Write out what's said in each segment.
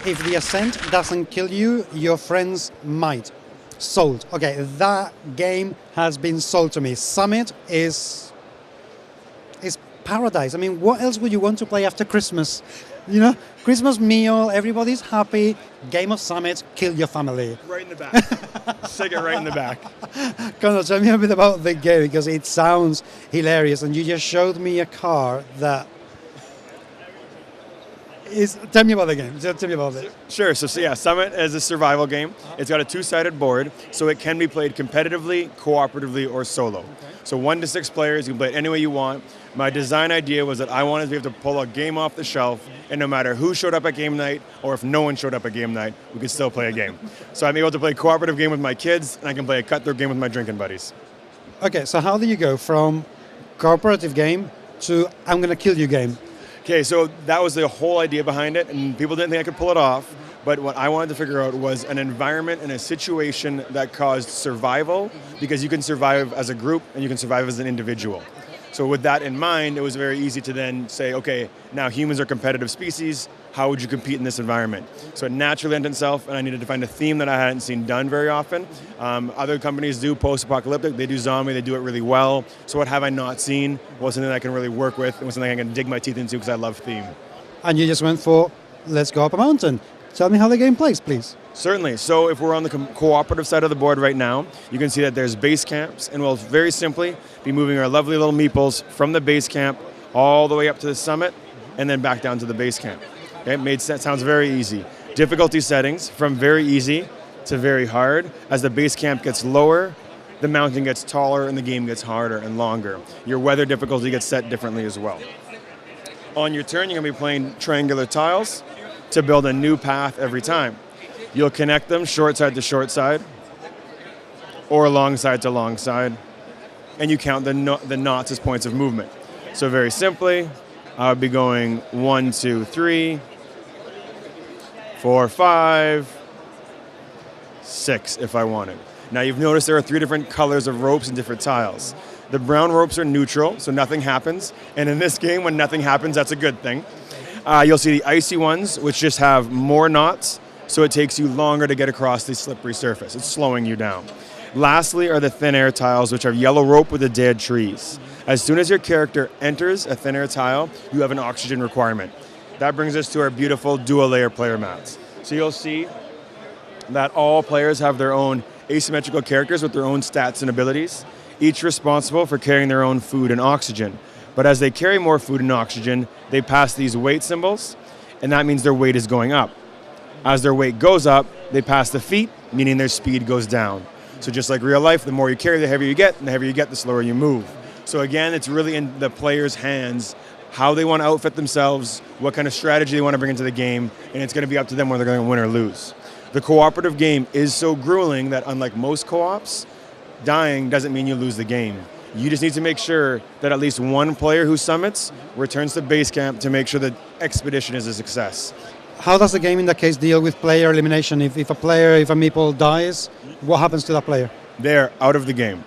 if the ascent doesn't kill you, your friends might. Sold. Okay, that game has been sold to me. Summit is paradise. I mean, what else would you want to play after Christmas? You know, Christmas meal, everybody's happy. Game of Summit, kill your family. Right in the back. Stick it right in the back. Connor, tell me a bit about the game because it sounds hilarious, and you just showed me a car that is. Tell me about the game. Tell me about it. Sure. So yeah, Summit is a survival game. It's got a two-sided board, so it can be played competitively, cooperatively, or solo. So 1 to 6 players, you can play it any way you want. My design idea was that I wanted to be able to pull a game off the shelf, and no matter who showed up at game night, or if no one showed up at game night, we could still play a game. So I'm able to play a cooperative game with my kids, and I can play a cutthroat game with my drinking buddies. Okay, so how do you go from cooperative game to I'm going to kill you game? Okay, so that was the whole idea behind it, and people didn't think I could pull it off. But what I wanted to figure out was an environment and a situation that caused survival, because you can survive as a group and you can survive as an individual. So with that in mind, it was very easy to then say, okay, now humans are competitive species. How would you compete in this environment? So it naturally lent itself, and I needed to find a theme that I hadn't seen done very often. Other companies do post-apocalyptic. They do zombie. They do it really well. So what have I not seen was something that I can really work with. It was something I can dig my teeth into because I love theme. And you just went for, let's go up a mountain. Tell me how the game plays, please. Certainly. So if we're on the cooperative side of the board right now, you can see that there's base camps, and we'll very simply be moving our lovely little meeples from the base camp all the way up to the summit and then back down to the base camp. Okay, it made sense. Sounds very easy. Difficulty settings from very easy to very hard. As the base camp gets lower, the mountain gets taller and the game gets harder and longer. Your weather difficulty gets set differently as well. On your turn, you're going to be playing triangular tiles to build a new path every time. You'll connect them short side to short side or long side to long side, and you count the knots as points of movement. So very simply, I would be going 1, 2, 3, 4, 5, 6 if I wanted. Now you've noticed there are 3 different colors of ropes and different tiles. The brown ropes are neutral, so nothing happens. And in this game, when nothing happens, that's a good thing. You'll see the icy ones, which just have more knots, so it takes you longer to get across the slippery surface. It's slowing you down. Lastly are the thin air tiles, which are yellow rope with the dead trees. As soon as your character enters a thin air tile, you have an oxygen requirement. That brings us to our beautiful dual layer player mats. So you'll see that all players have their own asymmetrical characters with their own stats and abilities, each responsible for carrying their own food and oxygen. But as they carry more food and oxygen, they pass these weight symbols, and that means their weight is going up. As their weight goes up, they pass the feet, meaning their speed goes down. So just like real life, the more you carry, the heavier you get, and the heavier you get, the slower you move. So again, it's really in the player's hands, how they want to outfit themselves, what kind of strategy they want to bring into the game, and it's going to be up to them whether they're going to win or lose. The cooperative game is so grueling that unlike most co-ops, dying doesn't mean you lose the game. You just need to make sure that at least one player who summits returns to base camp to make sure that expedition is a success. How does the game in that case deal with player elimination? If a meeple dies, what happens to that player? They're out of the game.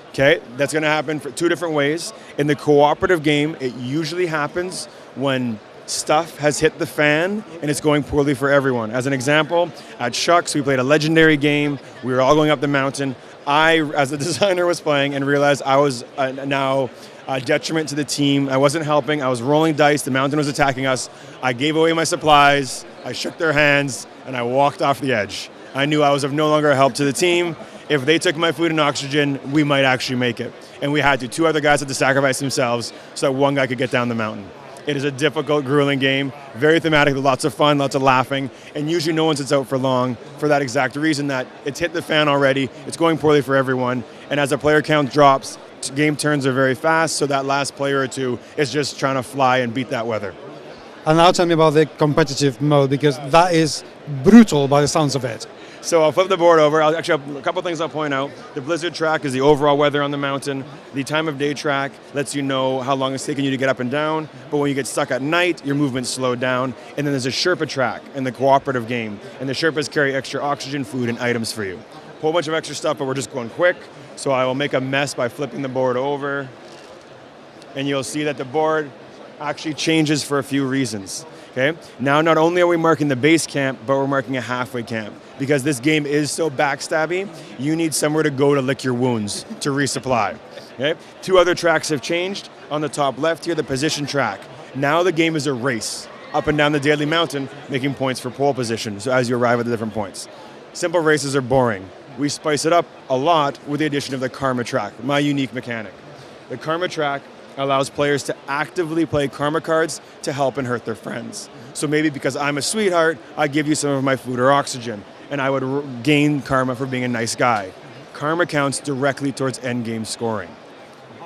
Okay, that's going to happen for 2 different ways. In the cooperative game, it usually happens when stuff has hit the fan and it's going poorly for everyone. As an example, at Shucks, we played a legendary game. We were all going up the mountain. I, as a designer, was playing and realized I was now a detriment to the team. I wasn't helping. I was rolling dice. The mountain was attacking us. I gave away my supplies. I shook their hands, and I walked off the edge. I knew I was of no longer a help to the team. If they took my food and oxygen, we might actually make it. And we had to. 2 other guys had to sacrifice themselves so that one guy could get down the mountain. It is a difficult, grueling game, very thematic, lots of fun, lots of laughing, and usually no one sits out for long for that exact reason that it's hit the fan already, it's going poorly for everyone, and as the player count drops, game turns are very fast, so that last player or 2 is just trying to fly and beat that weather. And now tell me about the competitive mode, because that is brutal by the sounds of it. So I'll flip the board over. I'll actually have a couple things I'll point out. The blizzard track is the overall weather on the mountain. The time of day track lets you know how long it's taking you to get up and down. But when you get stuck at night, your movement's slowed down. And then there's a Sherpa track in the cooperative game. And the Sherpas carry extra oxygen, food, and items for you. Whole bunch of extra stuff, but we're just going quick. So I will make a mess by flipping the board over. And you'll see that the board actually changes for a few reasons. Okay. Now, not only are we marking the base camp, but we're marking a halfway camp. Because this game is so backstabby, you need somewhere to go to lick your wounds to resupply. Okay. 2 other tracks have changed. On the top left here, the position track. Now the game is a race up and down the daily mountain, making points for pole position. So as you arrive at the different points. Simple races are boring. We spice it up a lot with the addition of the karma track, my unique mechanic. The karma track allows players to actively play karma cards to help and hurt their friends. So maybe because I'm a sweetheart, I give you some of my food or oxygen, and I would gain karma for being a nice guy. Karma counts directly towards endgame scoring.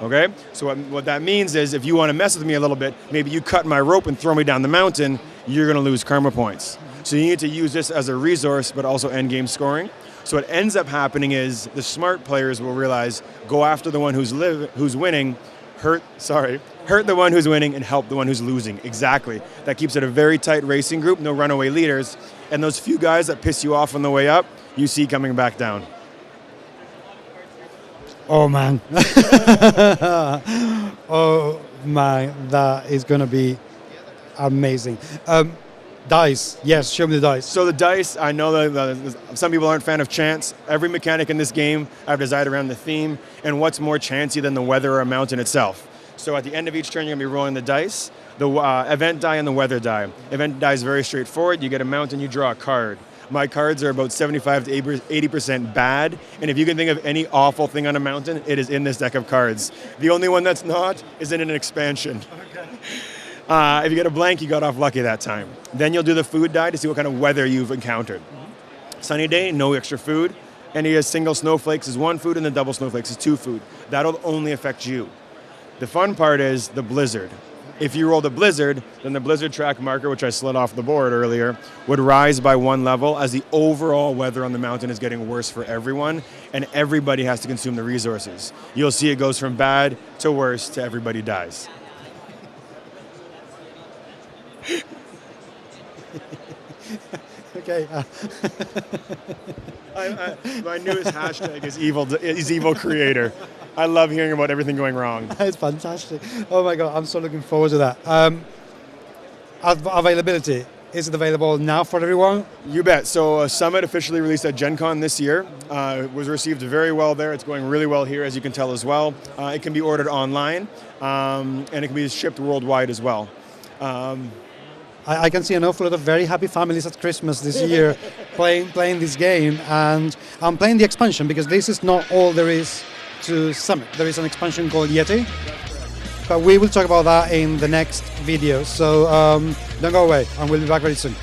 Okay? So what that means is if you want to mess with me a little bit, maybe you cut my rope and throw me down the mountain, you're going to lose karma points. So you need to use this as a resource, but also endgame scoring. So what ends up happening is the smart players will realize, go after the one who's winning, hurt the one who's winning and help the one who's losing. Exactly. That keeps it a very tight racing group, no runaway leaders. And those few guys that piss you off on the way up, you see coming back down. Oh man. Oh my, that is going to be amazing. Dice, yes, show me the dice. So the dice, I know that some people aren't a fan of chance. Every mechanic in this game I've designed around the theme, and what's more chancy than the weather or a mountain itself. So at the end of each turn, you're going to be rolling the dice, the event die and the weather die. Event die is very straightforward. You get a mountain, you draw a card. My cards are about 75 to 80% bad, and if you can think of any awful thing on a mountain, it is in this deck of cards. The only one that's not is in an expansion. Okay. If you get a blank, you got off lucky that time. Then you'll do the food die to see what kind of weather you've encountered. Sunny day, no extra food. Any single snowflakes is 1 food, and the double snowflakes is 2 food. That'll only affect you. The fun part is the blizzard. If you rolled a blizzard, then the blizzard track marker, which I slid off the board earlier, would rise by 1 level as the overall weather on the mountain is getting worse for everyone, and everybody has to consume the resources. You'll see it goes from bad to worse to everybody dies. Okay. My newest hashtag is evil creator. I love hearing about everything going wrong. It's fantastic. Oh my God, I'm so looking forward to that. Availability. Is it available now for everyone? You bet. So Summit officially released at Gen Con this year. It was received very well there. It's going really well here, as you can tell as well. It can be ordered online, and it can be shipped worldwide as well. I can see an awful lot of very happy families at Christmas this year playing this game, and I'm playing the expansion because this is not all there is to Summit. There is an expansion called Yeti, but we will talk about that in the next video. So don't go away, and we'll be back very soon.